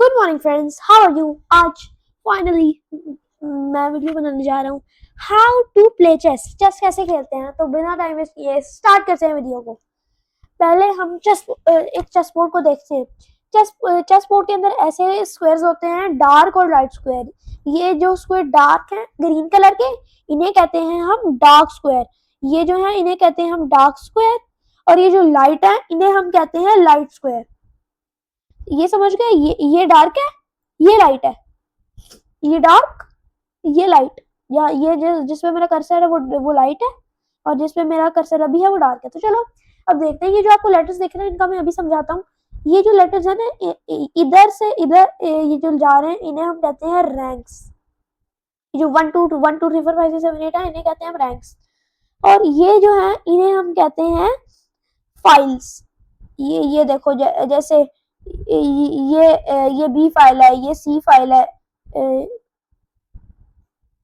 Good morning friends, how are you. आज finally मैं video बनाने जा रहा हूँ how to play chess. Chess कैसे खेलते हैं, तो बिना टाइम वेस्ट किए स्टार्ट करते हैं वीडियो को। पहले हम एक चेस बोर्ड को देखते हैं। चेस बोर्ड के अंदर ऐसे स्क्वायर्स होते हैं, डार्क और लाइट स्क्वायर। ये जो स्क्वायर डार्क हैं ग्रीन कलर के, इन्हें कहते हैं हम डार्क स्क्वायर। ये जो है इन्हें कहते हैं हम डार्क स्क्वायर, और ये जो लाइट है इन्हें हम कहते हैं लाइट स्क्वायर। ये समझ गए, ये डार्क है, ये लाइट है, ये डार्क, ये लाइट, या ये जिसमें मेरा कर्सर है वो लाइट है, और जिसमें मेरा कर्सर अभी है वो डार्क है। तो चलो अब देखते हैं। ये जो आपको लेटर्स दिख रहे हैं इनका मैं अभी समझाता हूँ। ये जो लेटर्स है ना, इधर से इधर ये जो जा रहे हैं इन्हें हम कहते हैं रैंक्स। जो 1 2 1 2 3 4 5 6 7 8 है इन्हें कहते हैं हम रैंक्स। और ये जो है इन्हें हम कहते हैं फाइल्स। ये देखो, जैसे ये बी फाइल है, ये सी फाइल है,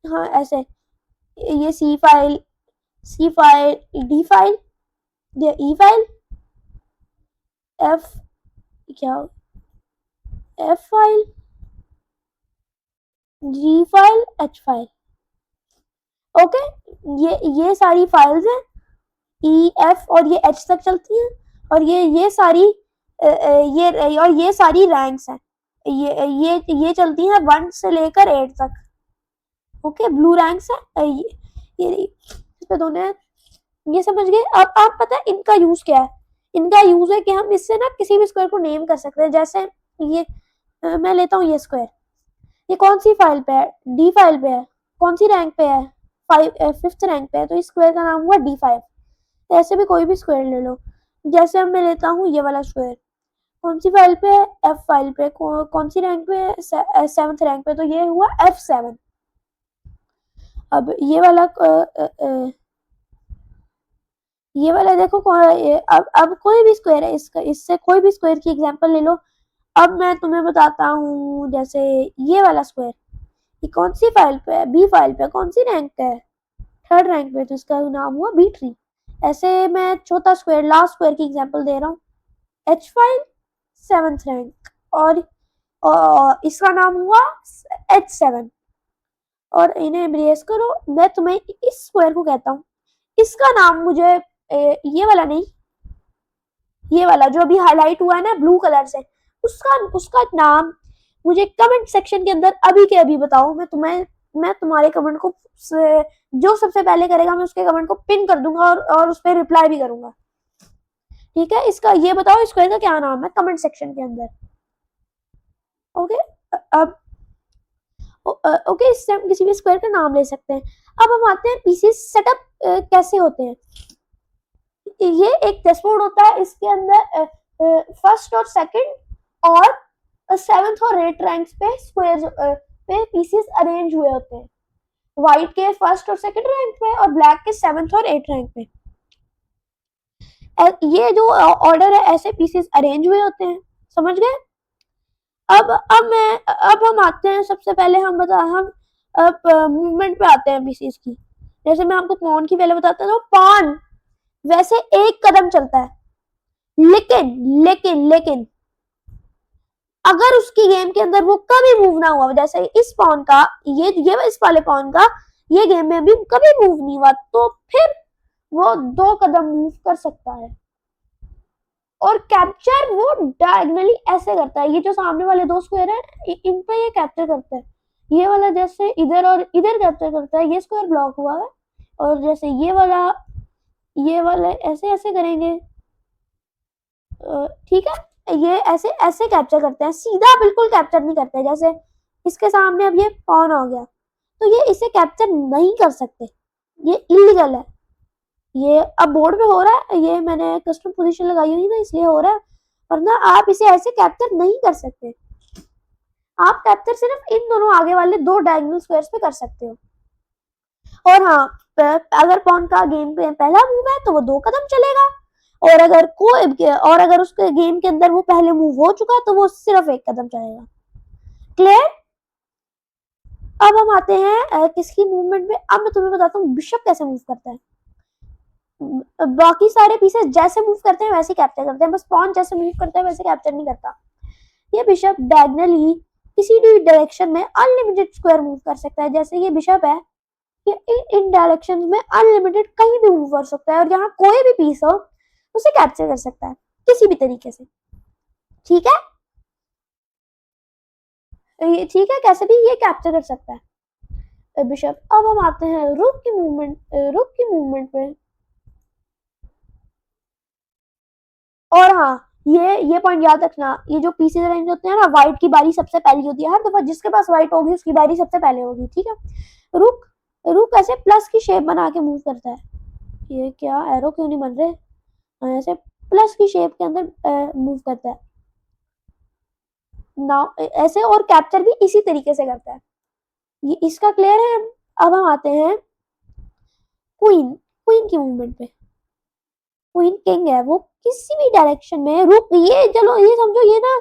हाँ ऐसे, ये सी फाइल, डी फाइल, ये ई फाइल, एफ, क्या, एफ फाइल, जी फाइल, एच फाइल। ओके, ये सारी फाइल्स हैं, ई एफ और ये एच तक चलती हैं। और ये सारी ये सारी रैंक्स हैं। ये चलती हैं 1 से लेकर 8 तक। ओके, ब्लू रैंक्स है। ये इस पे दोनों, ये समझ गए। अब आप पता है इनका यूज क्या है। इनका यूज है कि हम इससे ना किसी भी स्क्वायर को नेम कर सकते हैं। जैसे ये मैं लेता हूँ ये स्क्वायर, ये कौन सी फाइल पे है, डी फाइल पे है। कौन सी रैंक पे है, 5th रैंक पे है, तो इस स्क्वायर का नाम हुआ D5। ऐसे भी कोई भी स्क्वायर ले लो। जैसे अब मैं लेता हूँ ये वाला स्क्वायर, कौन सी फाइल पे है, F फाइल पे। कौन सी रैंक पे है, 7th रैंक पे, तो ये हुआ F7। अब ये वाला देखो, अब कोई भी स्क्वायर है, इससे कोई भी स्क्वायर की एग्जांपल ले लो। अब मैं तुम्हें बताता हूँ, जैसे ये वाला स्क्वायर, ये कौन सी फाइल पे है, बी फाइल पे। कौन सी रैंक पे है, 3rd रैंक पे, तो इसका नाम हुआ B3। ऐसे मैं चौथा स्क्वायर, लास्ट स्क्वायर की एग्जांपल दे रहा हूँ, H फाइल, 7th रैंक, और इसका नाम हुआ H7। और इन्हें एम्ब्रेस करो। मैं तुम्हें इस स्क्वायर को कहता हूँ, इसका नाम मुझे ये वाला नहीं, ये वाला जो अभी हाईलाइट हुआ है ना ब्लू कलर से, उसका नाम मुझे कमेंट सेक्शन के अंदर अभी के अभी बताओ। मैं तुम्हारे कमेंट को, जो सबसे पहले करेगा मैं उसके कमेंट को पिन कर दूंगा और उस पर रिप्लाई भी करूंगा। ठीक है, इसका ये बताओ इस स्क्वायर का क्या नाम है कमेंट सेक्शन के अंदर। ओके, अब ओके, इससे हम किसी भी स्क्वायर का नाम ले सकते हैं। अब हम आते हैं पीसीस सेटअप कैसे होते हैं। ये एक चेसबोर्ड होता है, इसके अंदर 1st और 2nd और 7th और 8th रैंक्स पे स्क्वायर पे पीसेस अरेंज हुए होते हैं। व्हाइट के 1st और 2nd रैंक पे और ब्लैक के 7th और 8th रैंक पे। ये जो ऑर्डर है ऐसे पीसेस अरेंज हुए होते हैं, समझ गए। अब हम आते हैं, सबसे पहले हम मूवमेंट पे आते हैं पीसेस की। जैसे मैं आपको पॉन की पहले बताता हूँ। पॉन वैसे एक कदम चलता है, लेकिन अगर उसकी गेम के अंदर वो कभी मूव ना हुआ, जैसे इस पॉन का, ये इस वाले पॉन का ये गेम में भी कभी मूव नहीं हुआ, तो फिर वो 2 कदम मूव कर सकता है। और कैप्चर वो डायगोनली ऐसे करता है। ये जो सामने वाले 2 स्क्वायर है इन पे ये कैप्चर करता है। ये वाला जैसे इधर और इधर कैप्चर करता है, ये स्क्वायर ब्लॉक हुआ है। और जैसे ये वाला ऐसे ऐसे करेंगे, ठीक है। ये ऐसे ऐसे कैप्चर करते हैं, सीधा बिल्कुल कैप्चर नहीं करते। जैसे इसके सामने अब ये पॉन हो गया, तो ये इसे कैप्चर नहीं कर सकते, ये इलीगल है। ये अब बोर्ड पे हो रहा है, ये मैंने कस्टम पोजीशन लगाई हुई ना इसलिए हो रहा है, वरना आप इसे ऐसे कैप्चर नहीं कर सकते। आप कैप्चर सिर्फ इन दोनों आगे वाले 2 डायगोनल स्क्वायर्स पे कर सकते हो। और हाँ, अगर पॉन का गेम पे पहला मूव है तो वो 2 कदम चलेगा, और अगर उसके गेम के अंदर वो पहले मूव हो चुका तो वो सिर्फ 1 कदम चलेगा। क्लियर। अब हम आते हैं किसकी मूवमेंट में। अब मैं तुम्हें बताता हूँ बिशप कैसे मूव करता है। बाकी सारे पीसेस जैसे मूव करते हैं वैसे कैप्चर करते हैं, बस पॉन जैसे मूव करता है वैसे कैप्चर नहीं करता। ये बिशप डायगनली किसी भी डायरेक्शन में अनलिमिटेड स्क्वायर मूव कर सकता है। जैसे ये बिशप है, ये इन डायरेक्शन में अनलिमिटेड कहीं भी मूव कर सकता है और यहाँ कोई भी पीस हो उसे कैप्चर कर सकता है किसी भी तरीके से। ठीक है, ठीक है, कैसे भी ये कैप्चर कर सकता है बिशप। अब हम आते हैं रुक की मूवमेंट पे। और हाँ, ये पॉइंट याद रखना, ये जो पीसेज अरेंज होते हैं ना, व्हाइट की बारी सबसे पहली होती है हर दफा, जिसके पास व्हाइट होगी उसकी बारी सबसे पहले होगी। ठीक है, रुक रुक ऐसे प्लस की शेप बना के मूव करता है। ये क्या एरो क्यों नहीं बन रहे, ऐसे प्लस की शेप के अंदर मूव करता है ना ऐसे, और कैप्चर भी इसी तरीके से करता है। ये इसका क्लियर है। अब हम आते हैं क्वीन क्वीन की मूवमेंट पे। क्वीन किंग है, वो किसी भी डायरेक्शन में रुक, ये चलो ये समझो ये ना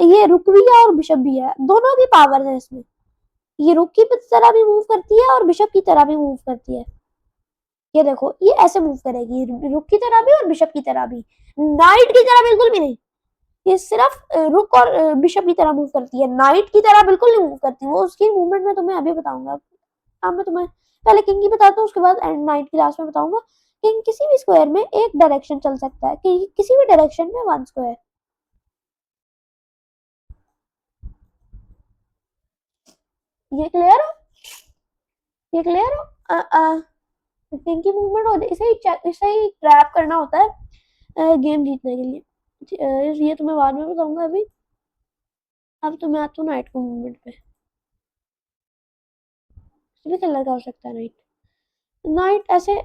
ये रुक भी है और बिशप भी है, दोनों की पावर है इसमें। ये रुक की तरह भी मूव करती है और बिशप की तरह भी मूव करती है। ये देखो ये ऐसे मूव करेगी, रुक की तरह भी और बिशप की तरह भी, नाइट की तरह बिल्कुल भी नहीं। ये सिर्फ रुक और बिशप की तरह मूव करती है, नाइट की तरह बिल्कुल नहीं मूव करती। वो उसकी मूवमेंट में तुम्हें अभी बताऊंगा। अब मैं तुम्हें पहले किंग की बताता हूँ, उसके बाद नाइट की लास्ट में बताऊंगा। किंग किसी भी स्क्वायर में एक डायरेक्शन चल सकता है, कि किसी भी डायरेक्शन में वन स्क्वायर। ये क्लियर हो, ये क्लियर हो। किंग की मूवमेंट होती है, इसे ही ट्रैप करना होता है गेम जीतने के लिए। ये तुम्हें बाद में बताऊंगा अभी। अब तुम्हें आता हूँ नाइट को मूवमेंट पे। किसी भी कलर का हो सकता है नाइट। नाइट ऐसे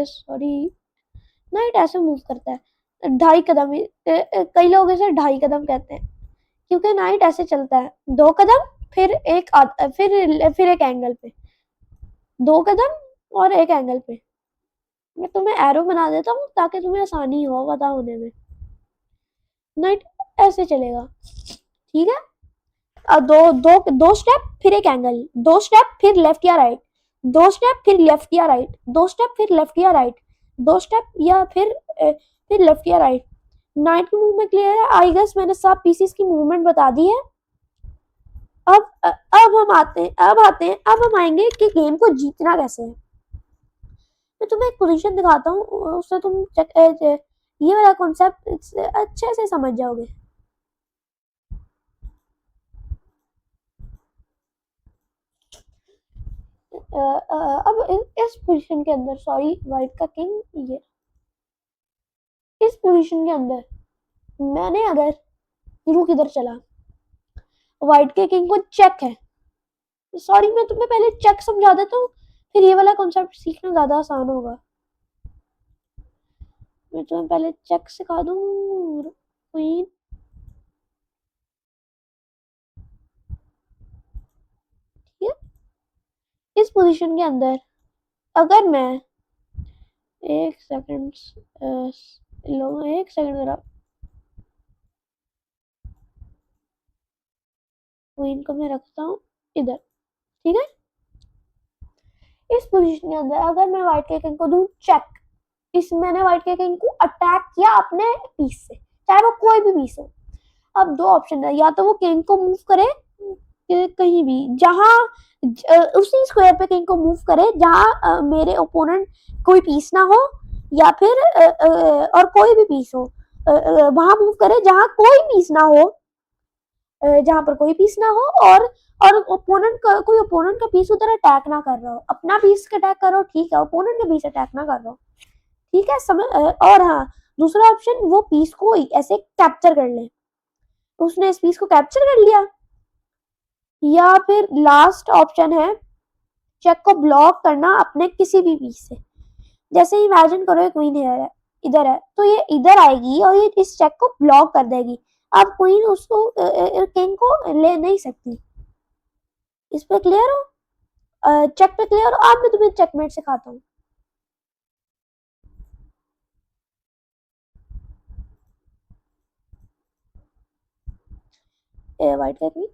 सॉरी, नाइट ऐसे मूव करता है 2.5 कदम कई लोग इसे 2.5 कदम कहते हैं, क्योंकि नाइट ऐसे चलता है 2 कदम, फिर फिर एक एंगल पे 2 कदम और एक एंगल पे। मैं तुम्हें एरो बना देता हूँ ताकि तुम्हें आसानी हो पता होने में। नाइट ऐसे चलेगा, ठीक है। दो दो दो स्टेप फिर एक एंगल, 2 स्टेप फिर लेफ्ट या राइट, 2 स्टेप फिर लेफ्ट या राइट, 2 स्टेप फिर लेफ्ट या राइट, 2 स्टेप या फिर लेफ्ट या राइट। नाइट की मूवमेंट क्लियर है आई गेस, मैंने सब पीसीस की मूवमेंट बता दी है। अब हम आएंगे कि गेम को जीतना कैसे है। मैं तुम्हें एक पोजीशन दिखाता हूँ, उससे तुम ये वाला कॉन्सेप्ट अच्छे से समझ जाओगे। अब इस पोजीशन के अंदर, सॉरी व्हाइट का किंग, ये इस पोजीशन के अंदर मैंने अगर रुक इधर चला, व्हाइट के किंग को चेक है। सॉरी मैं तुम्हें पहले चेक समझा देता हूँ, फिर ये वाला कॉन्सेप्ट सीखना ज्यादा आसान होगा। मैं तुम्हें पहले चेक सिखा दूँ। क्वीन, ठीक है। इस पोजीशन के अंदर अगर मैं एक सेकंड लो, एक सेकंड जरा, क्वीन को मैं रखता हूँ इधर, ठीक है। इस पोजीशन के अंदर अगर मैं व्हाइट के किंग को दूं चेक, इस मैंने व्हाइट के किंग को अटैक किया अपने पीस से, चाहे वो कोई भी पीस हो। अब दो ऑप्शन है, या तो वो किंग को मूव करे कहीं भी, जहां उसी स्क्वायर पे किंग को मूव करे जहां मेरे ओपोनेंट कोई पीस ना हो, या फिर और कोई भी पीस हो, वहां मूव करे जहां कोई पीस ना हो, जहां पर कोई पीस ना हो, और ओपोनेंट का कोई ओपोनेंट का पीस उधर अटैक ना कर रहा हो, अपना पीस अटैक कर रहा हो, ठीक है, ओपोनेंट का पीस अटैक ना कर रहा हो, ठीक है समझ। और हाँ, दूसरा ऑप्शन वो पीस को ऐसे कैप्चर कर ले, उसने इस पीस को कैप्चर कर लिया। या फिर लास्ट ऑप्शन है चेक को ब्लॉक करना अपने किसी भी पीस से। जैसे इमेजिन करो एक क्वीन है इधर है, तो ये इधर आएगी और ये इस चेक को ब्लॉक कर देगी। अब क्वीन उसको किंग को ले नहीं सकती। इस पे क्लियर हो, चेक पे क्लियर हो। अब मैं तुम्हें चेकमेट सिखाता हूँ। व्हाइट का क्वीन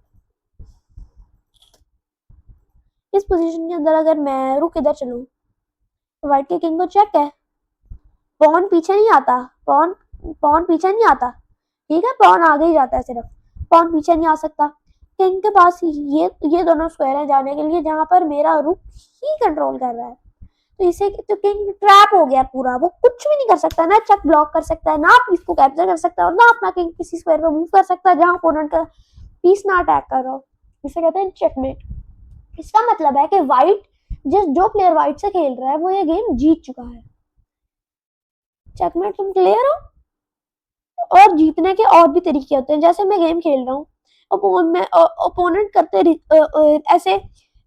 इस पोजीशन के अंदर अगर मैं रुक इधर चलूं, तो व्हाइट के किंग को चेक है, पॉन पीछे नहीं आता, पॉन पॉन पीछे नहीं आता, ठीक है, पॉन आगे ही जाता है सिर्फ, पॉन पीछे नहीं आ सकता। किंग के पास ये दोनों स्क्वायर है जाने के लिए जहां पर मेरा रुक ही कंट्रोल कर रहा है। तो इसे तो किंग ट्रैप हो गया पूरा, वो कुछ भी नहीं कर सकता, ना चक ब्लॉक कर सकता है, ना पीस को कैप्चर कर सकता है, और ना अपना किंग किसी स्क्वायर पे मूव कर सकता है जहां ओपोनेंट का पीस ना अटैक कर रहा हो। इसे कहते हैं चेकमेट। इसका मतलब है कि व्हाइट जो प्लेयर व्हाइट से खेल रहा है वो ये गेम जीत चुका है। चेकमेट, तुम क्लियर हो? और जीतने के और भी तरीके होते हैं, जैसे मैं गेम खेल रहा हूँ, ओपोनेंट ऐसे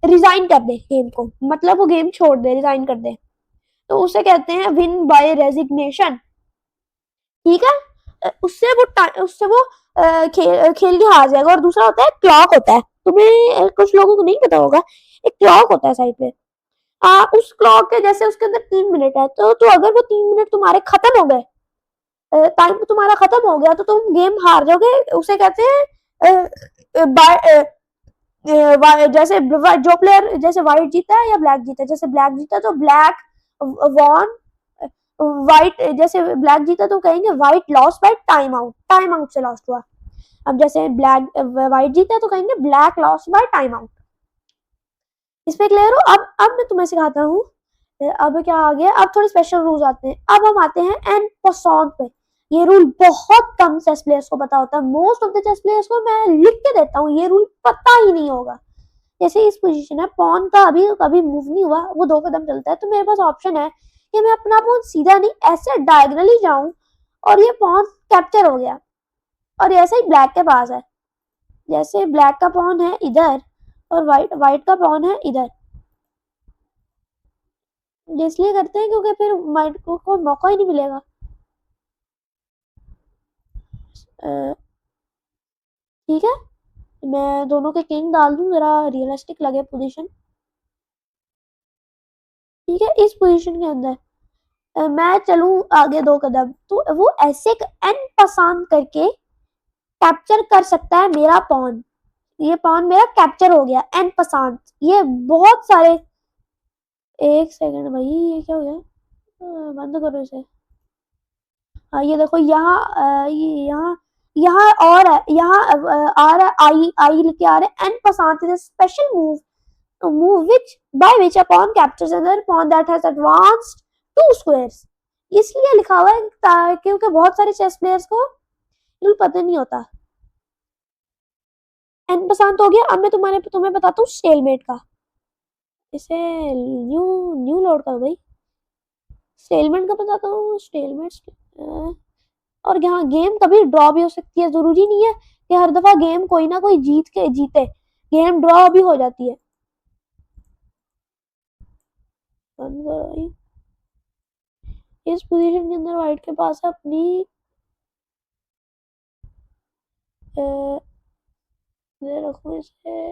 रिजाइन कर दे गेम को, मतलब वो गेम छोड़ दे, रिजाइन कर दे, तो उसे कहते हैं विन बाय रेजिग्नेशन। ठीक है, उससे वो खेल के हार जाएगा। और दूसरा होता है क्लॉक होता है, तुम्हें कुछ लोगों को नहीं पता होगा, एक क्लॉक होता है साइड पे। उस क्लॉक के जैसे उसके अंदर 3 मिनट है, तो अगर वो 3 मिनट तुम्हारे खत्म हो गए, टाइम तुम्हारा खत्म हो गया, तो तुम गेम हार जाओगे। उसे कहते हैं जैसे जो प्लेयर, जैसे व्हाइट जीता है या ब्लैक जीता है, जैसे ब्लैक जीता तो ब्लैक वॉन, व्हाइट जैसे ब्लैक जीता तो कहेंगे white loss by time out से लॉस्ट हुआ। अब जैसे ब्लैक व्हाइट जीता तो कहेंगे black loss by time out. इस पे क्लियर हो? अब मैं तुम्हें सिखाता हूँ। अब क्या आ गया, अब थोड़े स्पेशल रूल्स आते हैं। अब हम आते हैं एन पसंद पे। ये रूल बहुत कम चेस प्लेयर्स को पता होता है, most of the chess players को मैं लिख के देता हूँ, ये रूल पता ही नहीं होगा। जैसे इस पोजीशन है, पॉन का अभी कभी मूव नहीं हुआ, वो 2 कदम चलता है, तो मेरे पास ऑप्शन है कि मैं अपना पॉन सीधा नहीं ऐसे डायगनली जाऊं और ये पॉन कैप्चर हो गया, और ऐसा ही ब्लैक के पास है, जैसे ब्लैक का पॉन है इधर और व्हाइट का पॉन है इधर। इसलिए करते हैं क्योंकि फिर व्हाइट को मौका ही नहीं मिलेगा। ठीक है, मैं दोनों के किंग डाल दूं, जरा रियलिस्टिक लगे पोजीशन। ठीक है, इस पोजीशन के अंदर मैं चलूं आगे 2 कदम, तो वो ऐसे एन पसंद करके कैप्चर कर सकता है मेरा पॉन। ये पॉन मेरा कैप्चर हो गया एन पसंद। ये बहुत सारे, एक सेकंड भाई, ये क्या हो गया? बंद करो इसे। हाँ, ये देखो यहाँ यहाँ यहाँ और है, यहाँ आ रहा है आई आई लिख के आ रहा है। एन पसंद is special move which by which a pawn captures another pawn that has advanced 2 squares। इसलिए लिखा हुआ है क्योंकि बहुत सारे चेस प्लेयर्स को रूल पता नहीं होता। एन पसंद हो गया। अब मैं तुम्हें बताता हूँ स्टेलमेट का। इसे न्यू न्यू लोड करो भाई। स्टेलमेट का बताता हूँ, स्टेलमेट। और यहाँ गेम कभी ड्रॉ भी हो सकती है, जरूरी नहीं है कि हर दफा गेम कोई ना कोई जीते, गेम ड्रॉ भी हो जाती है। इस पोजीशन के अंदर व्हाइट के पास है अपनी इधर रखो इसे,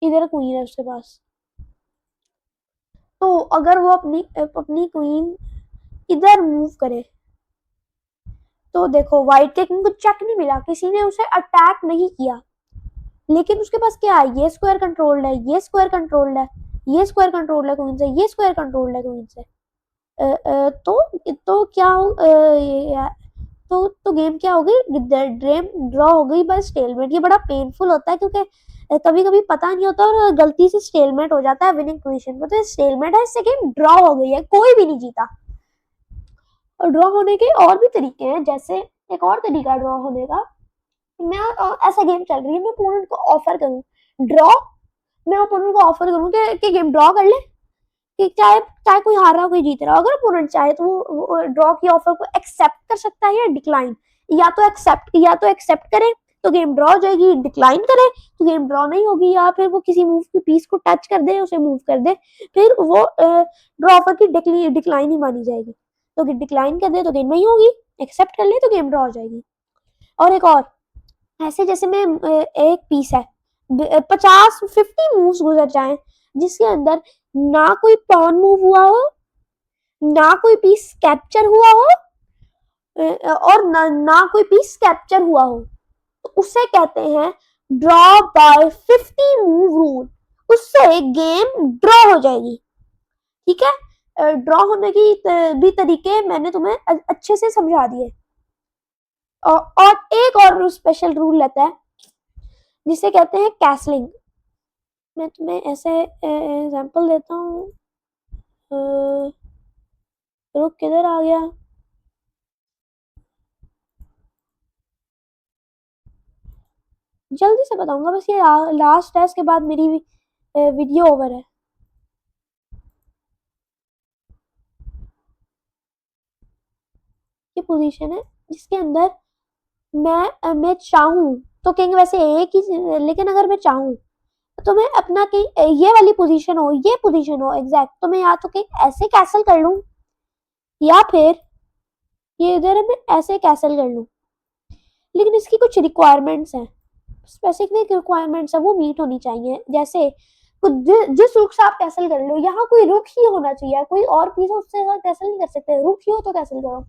इधर क्वीन है उसके पास। तो अगर वो अपनी क्वीन इधर मूव करे, तो देखो व्हाइट के किंग को चेक नहीं मिला, किसी ने उसे अटैक नहीं किया, लेकिन उसके पास क्या है, ये स्क्वायर कंट्रोल्ड है, ये स्क्वायर कंट्रोल्ड है, ये स्क्वायर कंट्रोल्ड है क्वीन से, ये स्क्वायर कंट्रोल्ड है क्वीन से। तो क्या हो, तो गेम क्या हो गई, ड्रॉ हो गई बाय स्टेलमेट। ये बड़ा पेनफुल होता है क्योंकि कभी कभी पता नहीं होता और गलती से स्टेलमेट हो जाता है विनिंग पोजीशन पे, तो स्टेलमेट है, इससे गेम ड्रॉ हो गई है, कोई भी नहीं जीता। और ड्रॉ होने के और भी तरीके हैं, जैसे एक और तरीका ड्रॉ होने का, मैं ऐसा गेम चल रही है, मैं ओपोनेंट को ऑफर करूं ड्रॉ, मैं ओपोनेंट को ऑफर करूं कि गेम ड्रॉ कर ले, कि चाहे चाहे कोई हार रहा हो कोई जीत रहा हो, अगर ओपोनेंट चाहे तो वो ड्रॉ की ऑफर को एक्सेप्ट कर सकता है या डिक्लाइन। या तो एक्सेप्ट करे तो गेम ड्रॉ हो जाएगी, डिक्लाइन करे तो गेम ड्रॉ नहीं होगी, या फिर वो किसी मूव की पीस को टच कर दे, उसे मूव कर दे, फिर वो ड्रॉ ऑफर की डिक्लाइन ही मानी जाएगी। तो डिक्लाइन कर दे तो गेम नहीं होगी, एक्सेप्ट कर ले तो गेम ड्रॉ हो जाएगी। और एक और, ऐसे जैसे में एक पीस है, 50 मूव्स गुजर जाए जिसके अंदर ना कोई पॉन मूव हुआ हो, ना कोई पीस कैप्चर हुआ हो, और ना कोई पीस कैप्चर हुआ हो, तो उसे कहते हैं ड्रॉ बाय 50 मूव रूल। उससे गेम ड्रॉ हो जाएगी। ठीक है, ड्रॉ होने की भी तरीके मैंने तुम्हें अच्छे से समझा दिए। और एक और स्पेशल रूल रहता है जिसे कहते हैं कैसलिंग। मैं तुम्हें ऐसे एग्जांपल देता हूँ। रुक, किधर आ गया? जल्दी से बताऊंगा, बस ये लास्ट है, इसके बाद मेरी वीडियो ओवर है। ये पोजीशन है जिसके अंदर मैं चाहूँ तो किंग वैसे एक ही, लेकिन अगर मैं चाहूँ तो मैं अपना किंग, ये वाली पोजीशन हो, ये पोजीशन हो एग्जैक्ट, तो मैं या तो किंग ऐसे कैसल कर लूँ या फिर ये इधर है मैं ऐसे कैसल कर लूँ। लेकिन इसकी कुछ रिक्वायरमेंट्स हैं, स्पेसिफिक रिक्वायरमेंट्स है, वो मीट होनी चाहिए। जैसे जिस रुख से आप कैसल कर लो, यहाँ कोई रुख ही होना चाहिए, कोई और पीस उससे कैसल नहीं कर सकते, रुख ही हो तो कैसल करो।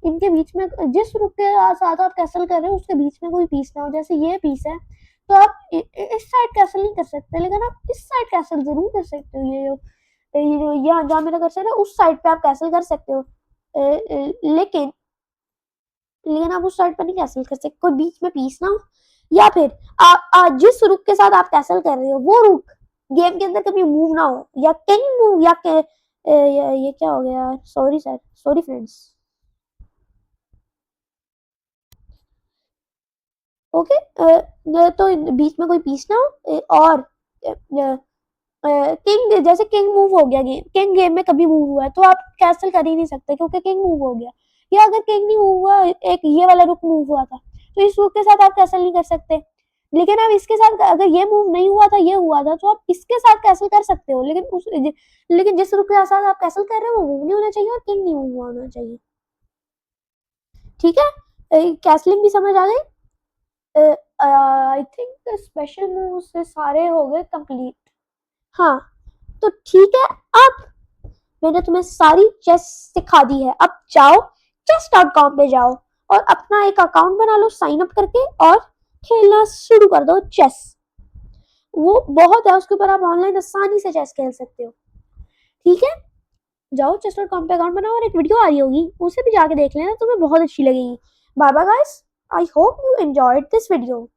इनके बीच में जिस रुख के साथ आप कैसल कर रहे हो उसके बीच में कोई पीस ना हो। जैसे ये पीस है तो आप इस साइड कैसल नहीं कर सकते, लेकिन आप इस साइड कैसल जरूर कर सकते हो। ये जो यहाँ जहाँ मेरा कर्सर है उस साइड पे आप कैसल कर सकते हो, लेकिन लेकिन आप उस साइड पर नहीं कैसल कर सकते, कोई बीच में पीस ना हो। या फिर जिस रुक के साथ आप कैसल कर रहे हो वो रुक गेम के अंदर कभी मूव ना हो, या किंग मूव या ये क्या हो गया? Sorry sir, sorry friends. Okay, तो बीच में कोई पीस ना हो, और किंग, जैसे किंग मूव हो गया, किंग गेम में कभी मूव हुआ है तो आप कैसल कर ही नहीं सकते क्योंकि किंग मूव हो गया। या अगर किंग नहीं मूव हुआ, एक ये वाला रुक मूव हुआ था, तो इस रुक के साथ आप कैसल नहीं कर सकते। लेकिन आप इसके साथ, अगर ये मूव नहीं हुआ था, ये हुआ था, तो आप इसके साथ कैसल कर सकते हो, लेकिन जिस रुक के साथ आप कैसल कर रहे हो वो मूव नहीं होना चाहिए और किंग नहीं मूव होना चाहिए। ठीक है, कैसलिंग भी समझ आ गई। आई थिंक स्पेशल मूव से सारे हो गए कंप्लीट। हाँ, तो ठीक है, अब मैंने तुम्हें सारी चेस सिखा दी है। अब जाओ chess.com पे जाओ और अपना एक अकाउंट बना लो साइन अप करके, और खेलना शुरू कर दो चेस। वो बहुत है, उसके ऊपर आप ऑनलाइन आसानी से चेस खेल सकते हो। ठीक है, जाओ chess.com पे अकाउंट बनाओ, और एक वीडियो आ रही होगी उसे भी जाके देख लेना, तुम्हें बहुत अच्छी लगेगी। Bye bye guys, I hope you enjoyed this video.